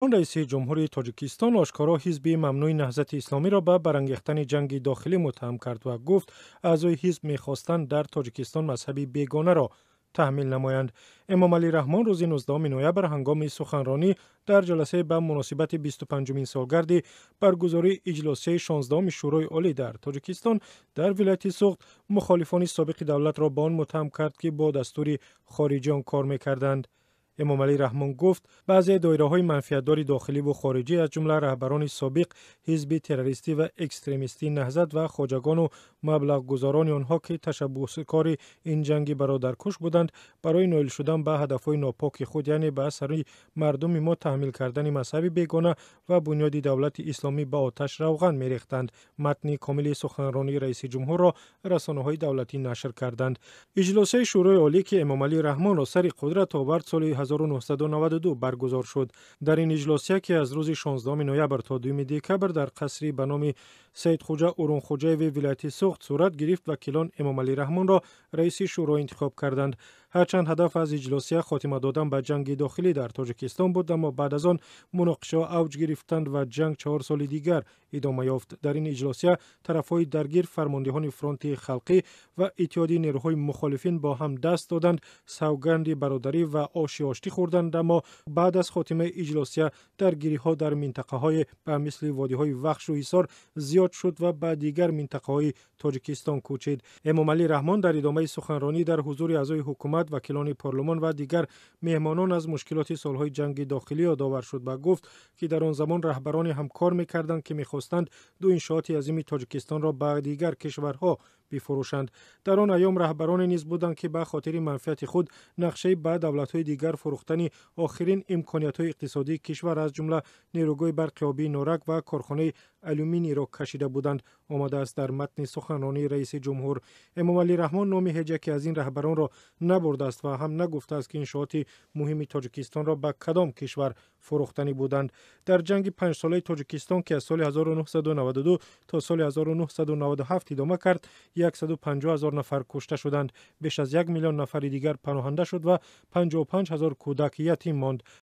رئیس جمهوری تاجیکستان آشکارا حزب ممنوع نهضت اسلامی را به برانگیختن جنگ داخلی متهم کرد و گفت اعضای حزب می‌خواستند در تاجیکستان مذهبی بیگانه را تحمیل نمایند. امام علی رحمان روز 19 نوامبر هنگام سخنرانی در جلسه به مناسبت 25مین سالگرد برگزاری اجلاس 16 شورای عالی در تاجیکستان در ولایت سوخت مخالفان سابق دولت را به آن متهم کرد که با دستور خارجی آن کار می‌کردند. امام علی رحمان گفت بعضی دایره‌های منفعت‌دار داخلی و خارجی از جمله رهبران سابق حزب تروریستی و اکستریمیستی نهضت و خواجگان و مبلغ گذاران آنها که تشبسکار این جنگ برادرکش بودند برای نائل شدن به هدف‌های ناپاک خود یعنی به سر مردم ما تحمیل کردن مذهب بیگانه و بنیاد دولت اسلامی به آتش روغن می‌ریختند. متن کامل سخنرانی رئیس جمهور را رسانه‌های دولتی نشر کردند. اجلاس شورای عالی که امام علی رحمان را سر قدرت آورد سال 1992 برگزار شد. در این اجلاس که از روز 16 نوامبر تا 2 دکبر در قصری به نام سید خوجه اورون خوجه ولایت سوخت صورت گرفت، وکیلان امام علی رحمان را رئیس شورا انتخاب کردند. هرچند هدف از اجلاس خاتمه دادن به جنگ داخلی در تاجیکستان بود، اما بعد از آن مناقشه اوج گرفتند و جنگ 4 سال دیگر ادامه یافت. در این اجلاس طرفهای درگیر فرماندهان فرانت خلقی و اتحادیه نیروهای مخالفین با هم دست دادند، سوگند برادری و آشی آشتی خوردند، اما بعد از خاتمه اجلاس درگیری‌ها در منطقه‌های به مثل وادی‌های وخش و حصار زیاد شد و به دیگر منطقه‌های تاجیکستان کوچید. امام علی رحمان در ادامه سخنرانی در حضور اعضای حکومت، وکیلان پارلمان و دیگر مهمانان از مشکلات سالهای جنگ داخلی یادآور شد و گفت که در آن زمان رهبران همکار می‌کردند که می‌خواستند دو انشاءات عظیم تاجیکستان را به دیگر کشورها بفروشند. در آن ایام رهبران نیز بودند که به خاطر منفعت خود نقشه به دولت‌های دیگر فروختن آخرین امکانیت‌های اقتصادی کشور از جمله نیروگاه برق آبی نورک و کارخانه آلومینی را کشیده بودند. آمده است در متن سخنرانی رئیس جمهور. امام علی رحمان نام هیچ یک از این رهبران را نبرده است و هم نگفته است که انشاءات مهم تاجیکستان را به کدام کشور فروختنی بودند. در جنگ 5 ساله تاجیکستان که از سال 1992 تا سال 1997 ادامه کرد، 150,000 نفر کشته شدند، بیش از 1 میلیون نفر دیگر پناهنده شد و 55,000 کودک یتیم ماند.